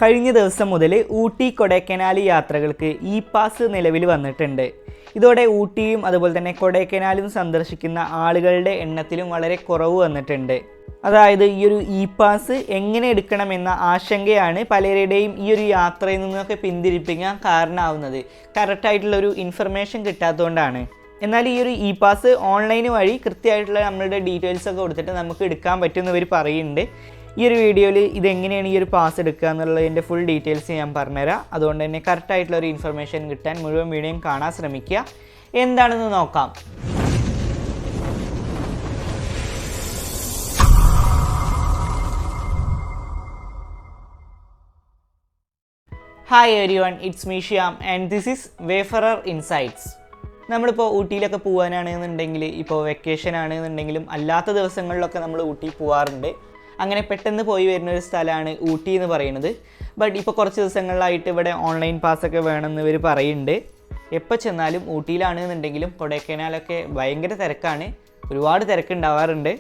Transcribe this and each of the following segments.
കഴിഞ്ഞ ദിവസം മുതൽ ഊട്ടി കൊടൈക്കനാൽ യാത്രകൾക്ക് ഇ-പാസ് നിലവിൽ വന്നിട്ടുണ്ട്. ഇതോടെ ഊട്ടിയും അതുപോലെ തന്നെ കൊടൈക്കനാലും സന്ദർശിക്കുന്ന ആളുകളുടെ എണ്ണത്തിലും വളരെ കുറവ് വന്നിട്ടുണ്ട്. അതായത് ഈ ഒരു ഇ-പാസ് എങ്ങനെ എടുക്കണമെന്ന ആശങ്കയാണ് പലരുടെയും ഈ ഒരു യാത്രയിൽ നിന്നൊക്കെ പിന്തിരിപ്പിക്കാൻ കാരണമാവുന്നത്. കറക്റ്റായിട്ടുള്ളൊരു ഇൻഫർമേഷൻ കിട്ടാത്തതുകൊണ്ടാണ്. എന്നാൽ ഈ ഒരു ഇ-പാസ് ഓൺലൈൻ വഴി കൃത്യമായിട്ടുള്ള നമ്മളുടെ ഡീറ്റെയിൽസൊക്കെ കൊടുത്തിട്ട് നമുക്ക് എടുക്കാൻ പറ്റുമെന്ന് പറയുന്നുണ്ട്. ഈ ഒരു വീഡിയോയിൽ ഇതെങ്ങനെയാണ് ഈ ഒരു പാസ് എടുക്കുക എന്നുള്ളതിൻ്റെ ഫുൾ ഡീറ്റെയിൽസ് ഞാൻ പറഞ്ഞുതരാം. അതുകൊണ്ട് തന്നെ കറക്റ്റായിട്ടുള്ളൊരു ഇൻഫർമേഷൻ കിട്ടാൻ മുഴുവൻ വീഡിയോയും കാണാൻ ശ്രമിക്കുക. എന്താണെന്ന് നോക്കാം. Hi everyone, it's me Shyam and this is wayfarer insights. നമ്മളിപ്പോൾ ഊട്ടിയിലൊക്കെ പോകാനാണെന്നുണ്ടെങ്കിൽ, ഇപ്പോൾ വെക്കേഷൻ ആണെന്നുണ്ടെങ്കിലും അല്ലാത്ത ദിവസങ്ങളിലൊക്കെ നമ്മൾ ഊട്ടി പോകാറുണ്ട്. അങ്ങനെ പെട്ടെന്ന് പോയി വരുന്നൊരു സ്ഥലമാണ് ഊട്ടി എന്ന് പറയുന്നത്. ബട്ട് ഇപ്പോൾ കുറച്ച് ദിവസങ്ങളിലായിട്ട് ഇവിടെ ഓൺലൈൻ പാസ്സൊക്കെ വേണമെന്ന് ഇവർ പറയുന്നുണ്ട്. എപ്പോൾ ചെന്നാലും ഊട്ടിയിലാണെന്നുണ്ടെങ്കിലും കൊടൈക്കനാലൊക്കെ ഭയങ്കര തിരക്കാണ്, ഒരുപാട് തിരക്കുണ്ടാവാറുണ്ട്.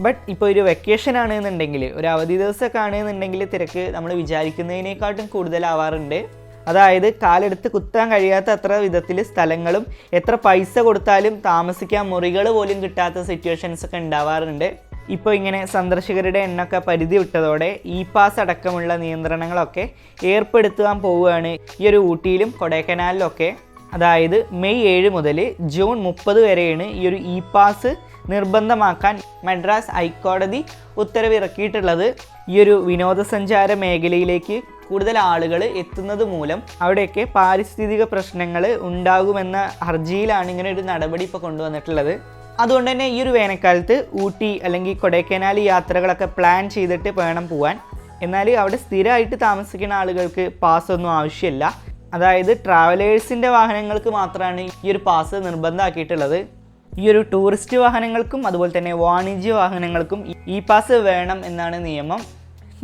ബട്ട് ഇപ്പോൾ ഒരു വെക്കേഷൻ ആണെന്നുണ്ടെങ്കിൽ, ഒരു അവധി ദിവസമൊക്കെ ആണെന്നുണ്ടെങ്കിൽ തിരക്ക് നമ്മൾ വിചാരിക്കുന്നതിനേക്കാട്ടും കൂടുതലാവാറുണ്ട്. അതായത് കാലെടുത്ത് കുത്താൻ കഴിയാത്ത അത്ര വിധത്തിൽ സ്ഥലങ്ങളും എത്ര പൈസ കൊടുത്താലും താമസിക്കാൻ മുറികൾ പോലും കിട്ടാത്ത സിറ്റുവേഷൻസ് ഒക്കെ ഉണ്ടാവാറുണ്ട്. ഇപ്പോൾ ഇങ്ങനെ സന്ദർശകരുടെ എണ്ണമൊക്കെ പരിധി വിട്ടതോടെ ഇ-പാസ് അടക്കമുള്ള നിയന്ത്രണങ്ങളൊക്കെ ഏർപ്പെടുത്താൻ പോവുകയാണ് ഈ ഒരു ഊട്ടിയിലും കൊടൈക്കനാലിലൊക്കെ. അതായത് മെയ് 7 മുതൽ ജൂൺ 30 വരെയാണ് ഈ ഒരു ഇ-പാസ് നിർബന്ധമാക്കാൻ മദ്രാസ് ഹൈക്കോടതി ഉത്തരവിറക്കിയിട്ടുള്ളത്. ഈ ഒരു വിനോദസഞ്ചാര മേഖലയിലേക്ക് കൂടുതൽ ആളുകൾ എത്തുന്നത് മൂലം അവിടെയൊക്കെ പാരിസ്ഥിതിക പ്രശ്നങ്ങൾ ഉണ്ടാകുമെന്ന ഹർജിയിലാണ് ഇങ്ങനെ ഒരു നടപടി ഇപ്പോൾ കൊണ്ടുവന്നിട്ടുള്ളത്. അതുകൊണ്ട് തന്നെ ഈ ഒരു വേനൽക്കാലത്ത് ഊട്ടി അല്ലെങ്കിൽ കൊടൈക്കനാൽ യാത്രകളൊക്കെ പ്ലാൻ ചെയ്തിട്ട് വേണം പോകാൻ. എന്നാൽ അവിടെ സ്ഥിരമായിട്ട് താമസിക്കുന്ന ആളുകൾക്ക് പാസ്സൊന്നും ആവശ്യമില്ല. അതായത് ട്രാവലേഴ്സിൻ്റെ വാഹനങ്ങൾക്ക് മാത്രമാണ് ഈ ഒരു പാസ് നിർബന്ധമാക്കിയിട്ടുള്ളത്. ഈ ഒരു ടൂറിസ്റ്റ് വാഹനങ്ങൾക്കും അതുപോലെ തന്നെ വാണിജ്യ വാഹനങ്ങൾക്കും ഈ പാസ് വേണം എന്നാണ് നിയമം.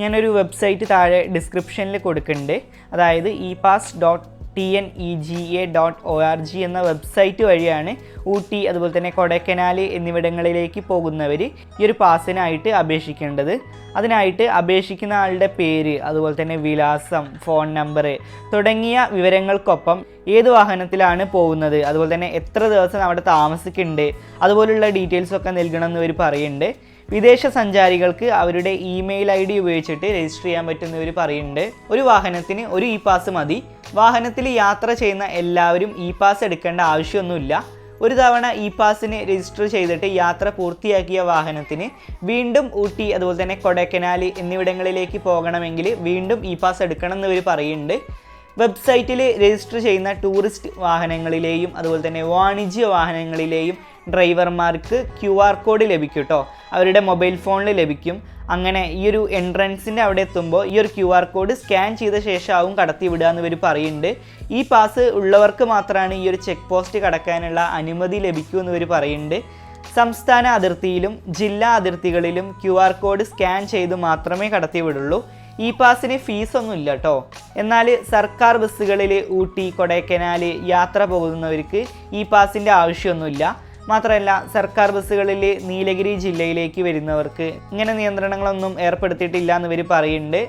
ഞാനൊരു വെബ്സൈറ്റ് താഴെ ഡിസ്ക്രിപ്ഷനിൽ കൊടുക്കുന്നുണ്ട്. അതായത് epass.tnega.org എന്ന വെബ്സൈറ്റ് വഴിയാണ് ഊട്ടി അതുപോലെ തന്നെ കൊടൈക്കനാൽ എന്നിവിടങ്ങളിലേക്ക് പോകുന്നവർ ഈ ഒരു പാസിനായിട്ട് അപേക്ഷിക്കേണ്ടത്. അതിനായിട്ട് അപേക്ഷിക്കുന്ന ആളുടെ പേര്, അതുപോലെ തന്നെ വിലാസം, ഫോൺ നമ്പർ തുടങ്ങിയ വിവരങ്ങൾക്കൊപ്പം ഏത് വാഹനത്തിലാണ് പോകുന്നത്, അതുപോലെ തന്നെ എത്ര ദിവസം അവിടെ താമസിക്കുന്നുണ്ട്, അതുപോലുള്ള ഡീറ്റെയിൽസൊക്കെ നൽകണമെന്ന് ഇവർ പറയുന്നുണ്ട്. വിദേശ സഞ്ചാരികൾക്ക് അവരുടെ ഇമെയിൽ ID ഉപയോഗിച്ചിട്ട് രജിസ്റ്റർ ചെയ്യാൻ പറ്റുന്നവർ പറയുന്നുണ്ട്. ഒരു വാഹനത്തിന് ഒരു ഇ-പാസ് മതി. വാഹനത്തിൽ യാത്ര ചെയ്യുന്ന എല്ലാവരും ഇ-പാസ് എടുക്കേണ്ട ആവശ്യമൊന്നുമില്ല. ഒരു തവണ ഇ-പാസിന് രജിസ്റ്റർ ചെയ്തിട്ട് യാത്ര പൂർത്തിയാക്കിയ വാഹനത്തിന് വീണ്ടും ഊട്ടി അതുപോലെ തന്നെ കൊടൈക്കനാൽ എന്നിവിടങ്ങളിലേക്ക് പോകണമെങ്കിൽ വീണ്ടും ഇ-പാസ് എടുക്കണം എന്നിവർ പറയുന്നുണ്ട്. വെബ്സൈറ്റിൽ രജിസ്റ്റർ ചെയ്യുന്ന ടൂറിസ്റ്റ് വാഹനങ്ങളിലെയും അതുപോലെ തന്നെ വാണിജ്യ വാഹനങ്ങളിലെയും ഡ്രൈവർമാർക്ക് QR കോഡ് ലഭിക്കും കേട്ടോ, അവരുടെ മൊബൈൽ ഫോണിൽ ലഭിക്കും. അങ്ങനെ ഈ ഒരു എൻട്രൻസിൻ്റെ അവിടെ എത്തുമ്പോൾ ഈ ഒരു QR കോഡ് സ്കാൻ ചെയ്ത ശേഷമാവും കടത്തി വിടുക എന്ന് ഇവർ പറയുന്നുണ്ട്. ഈ പാസ് ഉള്ളവർക്ക് മാത്രമാണ് ഈ ഒരു ചെക്ക് പോസ്റ്റ് കടക്കാനുള്ള അനുമതി ലഭിക്കൂ എന്ന് ഇവർ പറയുന്നുണ്ട്. സംസ്ഥാന അതിർത്തിയിലും ജില്ലാ അതിർത്തികളിലും QR കോഡ് സ്കാൻ ചെയ്ത് മാത്രമേ കടത്തി വിടുള്ളൂ. ഈ പാസിന് ഫീസൊന്നും ഇല്ല കേട്ടോ. എന്നാൽ സർക്കാർ ബസ്സുകളിൽ ഊട്ടി കൊടൈക്കനാൽ യാത്ര പോകുന്നവർക്ക് ഈ പാസിൻ്റെ ആവശ്യമൊന്നുമില്ല. മാത്രമല്ല സർക്കാർ ബസ്സുകളിൽ നീലഗിരി ജില്ലയിലേക്ക് വരുന്നവർക്ക് ഇങ്ങനെ നിയന്ത്രണങ്ങളൊന്നും ഏർപ്പെടുത്തിയിട്ടില്ല എന്ന് ഇവർ പറയുന്നുണ്ട്.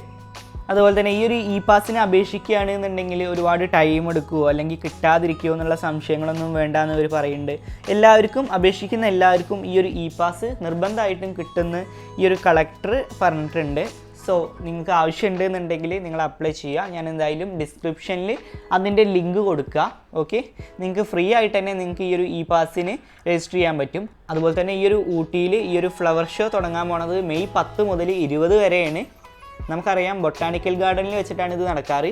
അതുപോലെ തന്നെ ഈ ഒരു ഇ-പാസിന് അപേക്ഷിക്കുകയാണെന്നുണ്ടെങ്കിൽ ഒരുപാട് ടൈം എടുക്കുമോ അല്ലെങ്കിൽ കിട്ടാതിരിക്കുമോ എന്നുള്ള സംശയങ്ങളൊന്നും വേണ്ട എന്ന് ഇവർ പറയുന്നുണ്ട്. എല്ലാവർക്കും അപേക്ഷിക്കുന്ന എല്ലാവർക്കും ഈ ഒരു ഇ-പാസ് നിർബന്ധമായിട്ടും കിട്ടുമെന്ന് ഈ ഒരു കളക്ടർ പറഞ്ഞിട്ടുണ്ട്. സോ നിങ്ങൾക്ക് ആവശ്യമുണ്ട് എന്നുണ്ടെങ്കിൽ നിങ്ങൾ അപ്ലൈ ചെയ്യുക. ഞാൻ എന്തായാലും ഡിസ്ക്രിപ്ഷനിൽ അതിൻ്റെ ലിങ്ക് കൊടുക്കുക. ഓക്കെ, നിങ്ങൾക്ക് ഫ്രീ ആയിട്ട് തന്നെ നിങ്ങൾക്ക് ഈ ഒരു ഇ-പാസിന് രജിസ്റ്റർ ചെയ്യാൻ പറ്റും. അതുപോലെ തന്നെ ഈ ഒരു ഊട്ടിയിൽ ഈ ഒരു ഫ്ലവർ ഷോ തുടങ്ങാൻ പോണത് മെയ് 10 മുതൽ 20 വരെയാണ്. നമുക്കറിയാം ബൊട്ടാണിക്കൽ ഗാർഡനിൽ വെച്ചിട്ടാണ് ഇത് നടക്കാറ്.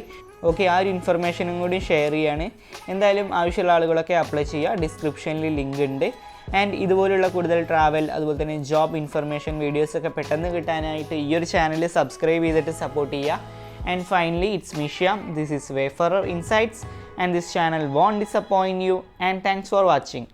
ഓക്കെ, ആ ഒരു ഇൻഫർമേഷനും കൂടി ഷെയർ ചെയ്യാണ്. എന്തായാലും ആവശ്യമുള്ള ആളുകളൊക്കെ അപ്ലൈ ചെയ്യുക. ഡിസ്ക്രിപ്ഷനിൽ ലിങ്ക് ഉണ്ട്. ആൻഡ് ഇതുപോലുള്ള കൂടുതൽ ട്രാവൽ അതുപോലെ തന്നെ ജോബ് ഇൻഫർമേഷൻ വീഡിയോസൊക്കെ പെട്ടെന്ന് കിട്ടാനായിട്ട് ഈ ഒരു ചാനൽ സബ്സ്ക്രൈബ് ചെയ്തിട്ട് സപ്പോർട്ട് ചെയ്യുക. And finally it's me Shyam, this is wayfarer insights and this channel won't disappoint you and thanks for watching.